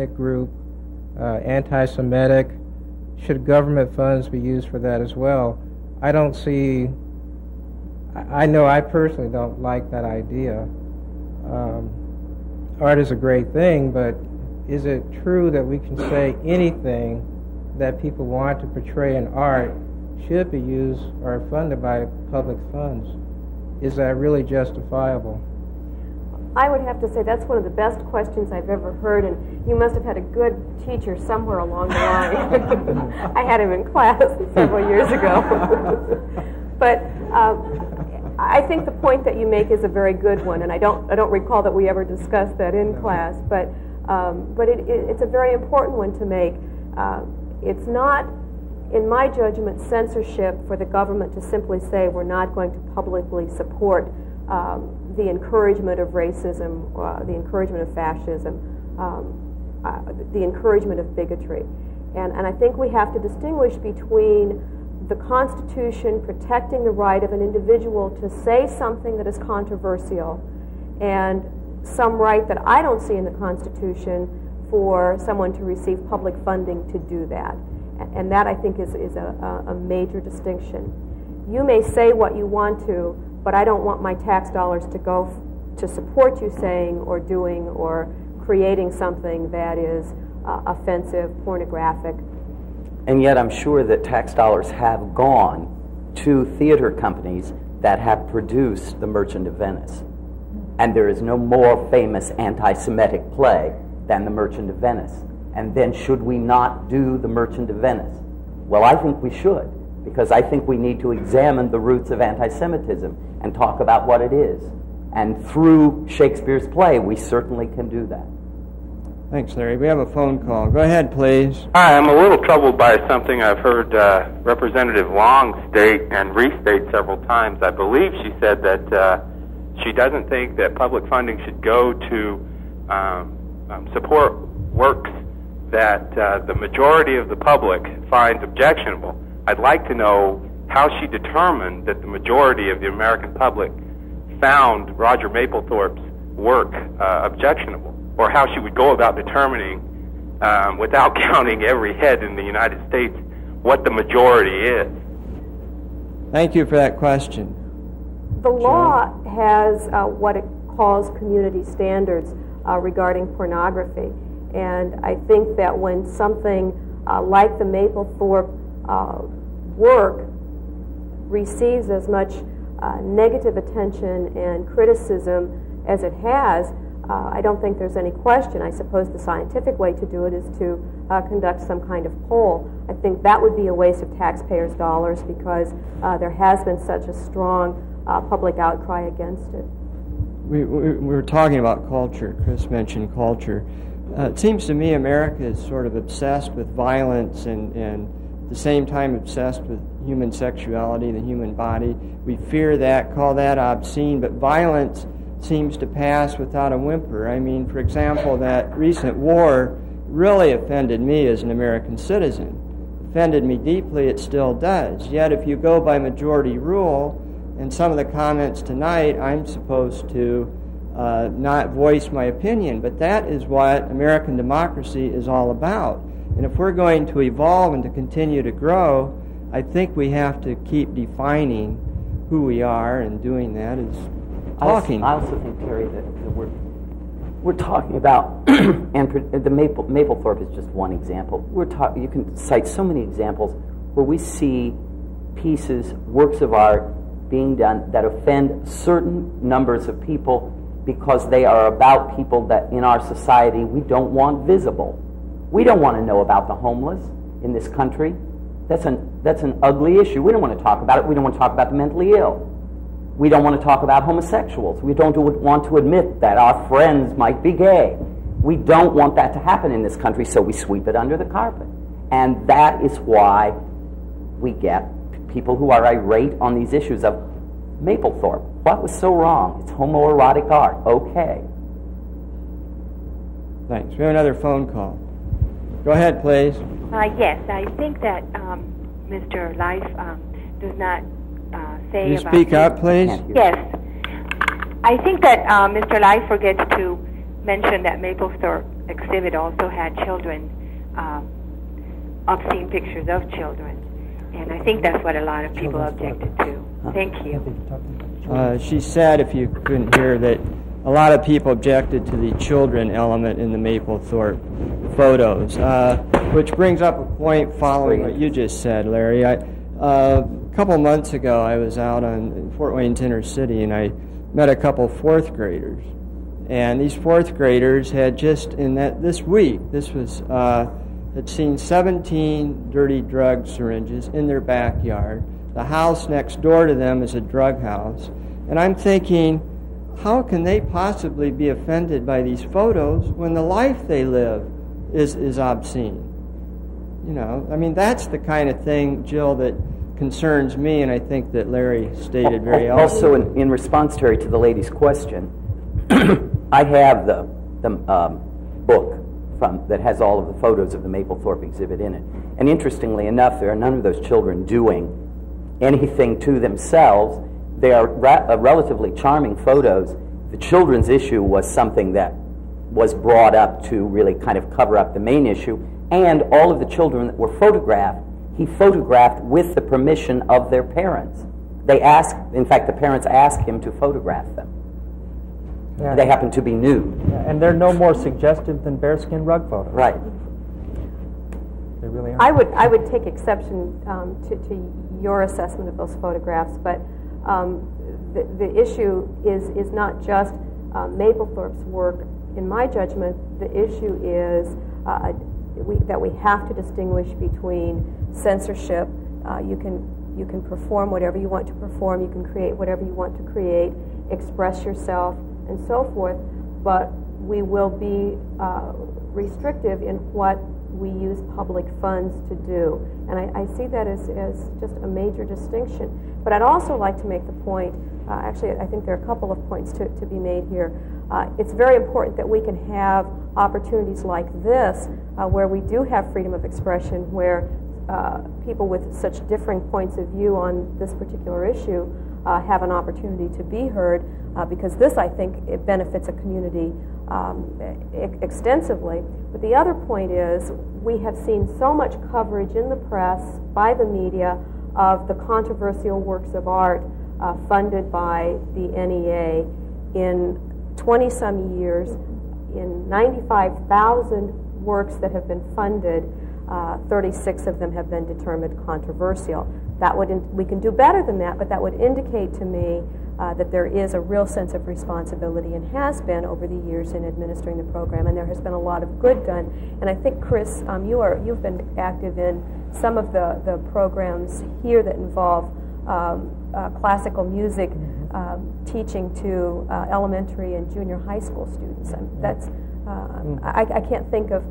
group, anti-Semitic. Should government funds be used for that as well? I don't see, I know I personally don't like that idea. Art is a great thing, but is it true that we can say anything that people want to portray in art should be used or funded by public funds? Is that really justifiable? I would have to say that's one of the best questions I've ever heard, and you must have had a good teacher somewhere along the line. I had him in class several years ago. But I think the point that you make is a very good one, and I don't recall that we ever discussed that in class, but it's a very important one to make. It's not, in my judgment, censorship for the government to simply say we're not going to publicly support the encouragement of racism, the encouragement of fascism, the encouragement of bigotry. And I think we have to distinguish between the Constitution protecting the right of an individual to say something that is controversial and some right that I don't see in the Constitution for someone to receive public funding to do that. And that, I think, is a major distinction. You may say what you want to, but I don't want my tax dollars to go to support you saying or doing or creating something that is offensive, pornographic. And yet I'm sure that tax dollars have gone to theater companies that have produced The Merchant of Venice. And there is no more famous anti-Semitic play than The Merchant of Venice. And then should we not do The Merchant of Venice? Well, I think we should, because I think we need to examine the roots of anti-Semitism and talk about what it is. And through Shakespeare's play, we certainly can do that. Thanks, Larry. We have a phone call. Go ahead, please. Hi, I'm a little troubled by something I've heard Representative Long state and restate several times. I believe she said that she doesn't think that public funding should go to support works that the majority of the public finds objectionable. I'd like to know how she determined that the majority of the American public found Roger Mapplethorpe's work objectionable, or how she would go about determining, without counting every head in the United States, what the majority is. Thank you for that question. The law has what it calls community standards regarding pornography. And I think that when something like the Mapplethorpe work receives as much negative attention and criticism as it has, I don't think there's any question. I suppose the scientific way to do it is to conduct some kind of poll. I think that would be a waste of taxpayers' dollars because there has been such a strong public outcry against it. We were talking about culture. Chris mentioned culture. It seems to me America is sort of obsessed with violence and at the same time obsessed with human sexuality, the human body. We fear that, call that obscene, but violence seems to pass without a whimper. I mean, for example, that recent war really offended me as an American citizen. Offended me deeply, it still does. Yet if you go by majority rule, and some of the comments tonight, I'm supposed to not voice my opinion, but that is what American democracy is all about. And if we're going to evolve and to continue to grow, I think we have to keep defining who we are, and doing that is talking. I also think, Terry, that we're talking about, and the Mapplethorpe is just one example. You can cite so many examples where we see pieces, works of art being done that offend certain numbers of people because they are about people that in our society we don't want visible. We don't want to know about the homeless in this country. That's an ugly issue. We don't want to talk about it. We don't want to talk about the mentally ill. We don't want to talk about homosexuals. We don't want to admit that our friends might be gay. We don't want that to happen in this country, so we sweep it under the carpet. And that is why we get people who are irate on these issues of Mapplethorpe. What was so wrong? It's homoerotic art. Okay. Thanks. We have another phone call. Go ahead, please. Yes, I think that Mr. Life does not say Can you about... speak up, please? Yes. I think that Mr. Life forgets to mention that Mapplethorpe exhibit also had children, obscene pictures of children. And I think that's what a lot of people objected to. Thank you. She said, if you couldn't hear, that a lot of people objected to the children element in the Mapplethorpe photos, which brings up a point following what you just said, Larry. A couple months ago, I was out on Fort Wayne's inner city, and I met a couple fourth graders. And these fourth graders had just this week, had seen 17 dirty drug syringes in their backyard. The house next door to them is a drug house. And I'm thinking, how can they possibly be offended by these photos when the life they live is obscene? You know, I mean, that's the kind of thing, Jill, that concerns me, and I think that Larry stated very also. eloquently. Also, in response, Terry, to the lady's question, I have the book that has all of the photos of the Mapplethorpe exhibit in it. And interestingly enough, there are none of those children doing anything to themselves. They are relatively charming photos. The children's issue was something that was brought up to really kind of cover up the main issue. And all of the children that were photographed, he photographed with the permission of their parents. In fact, the parents asked him to photograph them. Yeah. They happen to be nude. Yeah, and they're no more suggestive than bearskin rug photos. Right. They really are. I would take exception to your assessment of those photographs, but the issue is not just Mapplethorpe's work. In my judgment, the issue is that we have to distinguish between censorship. You can perform whatever you want to perform. You can create whatever you want to create, express yourself, and so forth. But we will be restrictive in what we use public funds to do. And I see that as just a major distinction. But I'd also like to make the point, actually I think there are a couple of points to be made here. It's very important that we can have opportunities like this where we do have freedom of expression, where people with such differing points of view on this particular issue have an opportunity to be heard, because this, I think, it benefits a community extensively. But the other point is, we have seen so much coverage in the press, by the media, of the controversial works of art funded by the NEA in 20-some years. In 95,000 works that have been funded, 36 of them have been determined controversial. We can do better than that, but that would indicate to me that there is a real sense of responsibility, and has been over the years, in administering the program, and there has been a lot of good done. And I think, Chris, you've been active in some of the programs here that involve classical music teaching to elementary and junior high school students. I can't think of,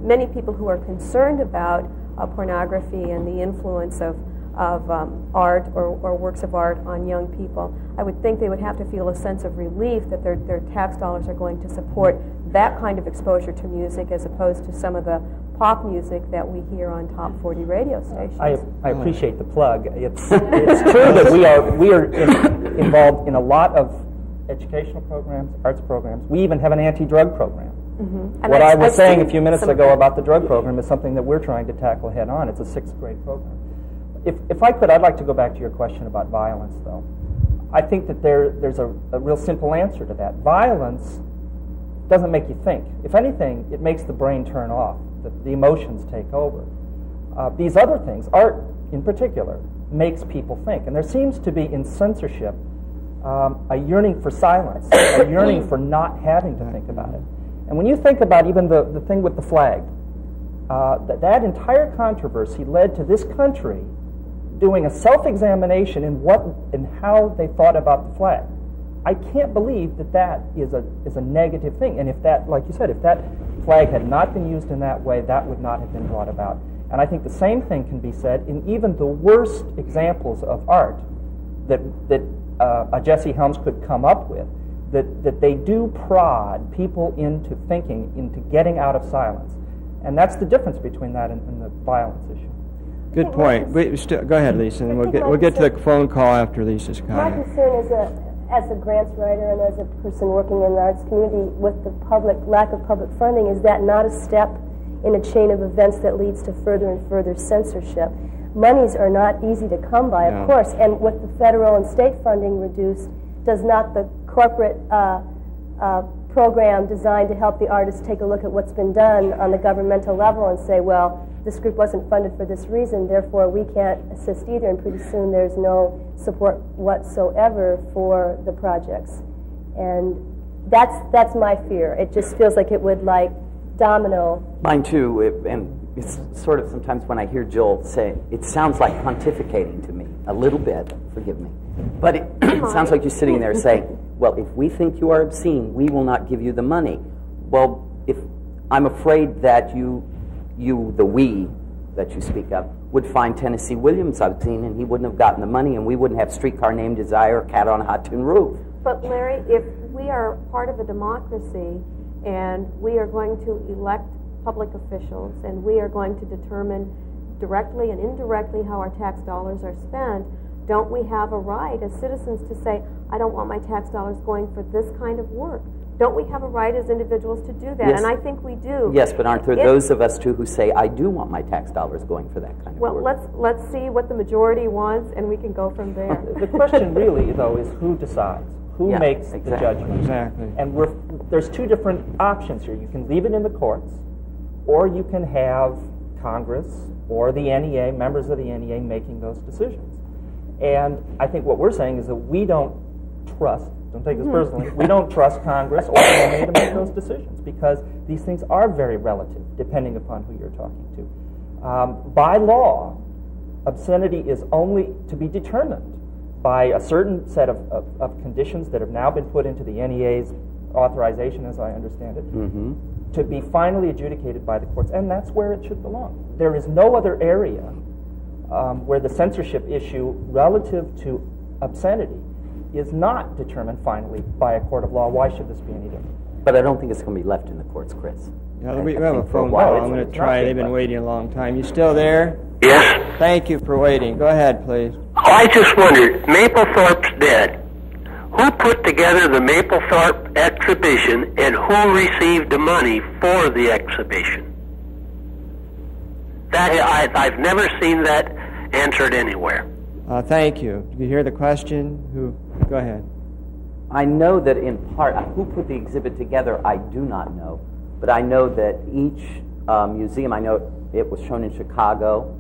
many people who are concerned about pornography and the influence of art or works of art on young people, I would think they would have to feel a sense of relief that their tax dollars are going to support that kind of exposure to music, as opposed to some of the pop music that we hear on top 40 radio stations. I appreciate the plug. It's true that we are involved in a lot of educational programs, arts programs. We even have an anti-drug program. Mm-hmm. What I was saying a few minutes ago about the drug program is something that we're trying to tackle head on. It's a 6th grade program. If I could, I'd like to go back to your question about violence, though. I think that there's a real simple answer to that. Violence doesn't make you think. If anything, it makes the brain turn off. The emotions take over. These other things, art in particular, makes people think. And there seems to be in censorship a yearning for silence, a yearning for not having to think about it. And when you think about even the thing with the flag, that entire controversy led to this country doing a self-examination in how they thought about the flag. I can't believe that is a negative thing. And if that, like you said, if that flag had not been used in that way, that would not have been brought about. And I think the same thing can be said in even the worst examples of art that a Jesse Helms could come up with, that they do prod people into thinking, into getting out of silence. And that's the difference between that and the violence issue. Good point. Go ahead, Lisa, and we'll get to the phone call after Lisa's comment. My concern is as a grants writer and as a person working in the arts community, with the lack of public funding, is that not a step in a chain of events that leads to further and further censorship? Monies are not easy to come by, of course, and with the federal and state funding reduced, does not the corporate program designed to help the artists take a look at what's been done on the governmental level and say, well, this group wasn't funded for this reason, therefore we can't assist either, and pretty soon there's no support whatsoever for the projects. And that's my fear. It just feels like it would, like, domino. Mine too, and it's sort of sometimes when I hear Jill say, it sounds like pontificating to me, a little bit, forgive me. But it sounds like you're sitting there saying, well, if we think you are obscene, we will not give you the money. Well, if I'm afraid that you, the we that you speak of, would find Tennessee Williams obscene, and he wouldn't have gotten the money, and we wouldn't have Streetcar Named Desire or Cat on a Hot Tin Roof. But Larry, if we are part of a democracy and we are going to elect public officials and we are going to determine directly and indirectly how our tax dollars are spent, don't we have a right as citizens to say, I don't want my tax dollars going for this kind of work? Don't we have a right as individuals to do that? Yes. And I think we do. Yes, but aren't there those of us, too, who say, I do want my tax dollars going for that kind of work? Well, let's see what the majority wants, and we can go from there. The question really, though, is who decides? Who makes the judgment? Exactly. And there's two different options here. You can leave it in the courts, or you can have Congress or the NEA, members of the NEA, making those decisions. And I think what we're saying is that we don't trust, don't take this personally, we don't trust Congress or the NEA to make those decisions, because these things are very relative, depending upon who you're talking to. By law, obscenity is only to be determined by a certain set of conditions that have now been put into the NEA's authorization, as I understand it, to be finally adjudicated by the courts, and that's where it should belong. There is no other area where the censorship issue relative to obscenity is not determined finally by a court of law. Why should this be any different? But I don't think it's going to be left in the courts, Chris. Yeah, we have a phone call. I'm going to try. They've been waiting a long time. You still there? Yes. Thank you for waiting. Go ahead, please. I just wondered, Mapplethorpe's dead. Who put together the Mapplethorpe exhibition, and who received the money for the exhibition? That I've never seen that answered anywhere. Thank you. Did you hear the question? Go ahead. I know that in part, who put the exhibit together, I do not know. But I know that each museum, I know it was shown in Chicago,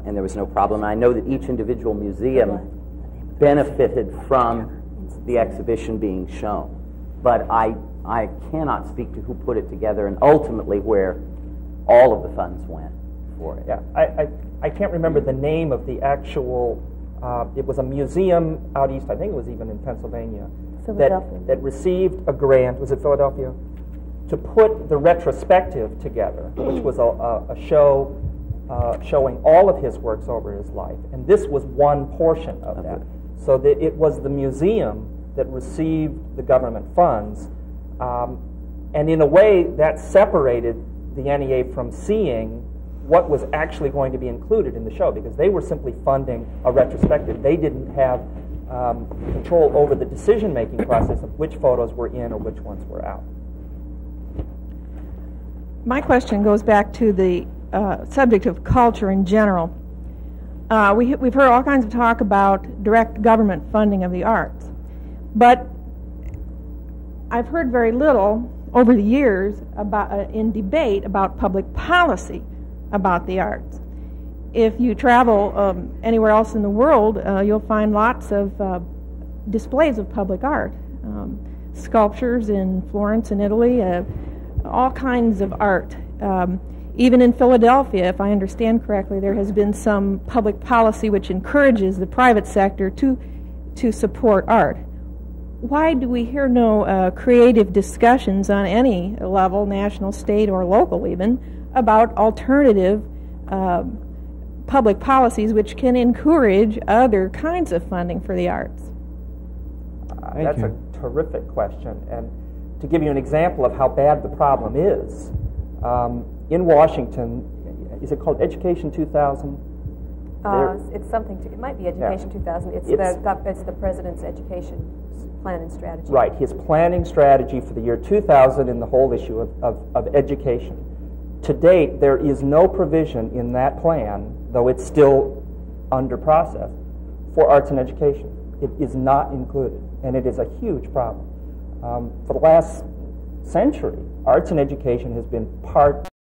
and there was no problem. I know that each individual museum benefited from the exhibition being shown. But I cannot speak to who put it together and ultimately where all of the funds went for it. Yeah, I can't remember the name of the actual, it was a museum out east, I think it was even in Pennsylvania, that received a grant, was it Philadelphia, to put the retrospective together, which was a show showing all of his works over his life. And this was one portion of that. So that it was the museum that received the government funds. And in a way, that separated the NEA from seeing what was actually going to be included in the show, because they were simply funding a retrospective. They didn't have control over the decision-making process of which photos were in or which ones were out. My question goes back to the subject of culture in general. We've heard all kinds of talk about direct government funding of the arts, but I've heard very little over the years about in debate about public policy about the arts. If you travel anywhere else in the world, you'll find lots of displays of public art, sculptures in Florence in Italy, all kinds of art. Even in Philadelphia, if I understand correctly, there has been some public policy which encourages the private sector to support art. Why do we hear no creative discussions on any level, national, state, or local even, about alternative public policies which can encourage other kinds of funding for the arts? That's a terrific question. And to give you an example of how bad the problem is, in Washington, is it called Education 2000? It's something. It might be Education 2000. It's the President's Education plan and strategy. Right, his planning strategy for the year 2000 and the whole issue of education. To date, there is no provision in that plan, though it's still under process, for arts and education. It is not included, and it is a huge problem. For the last century, arts and education has been part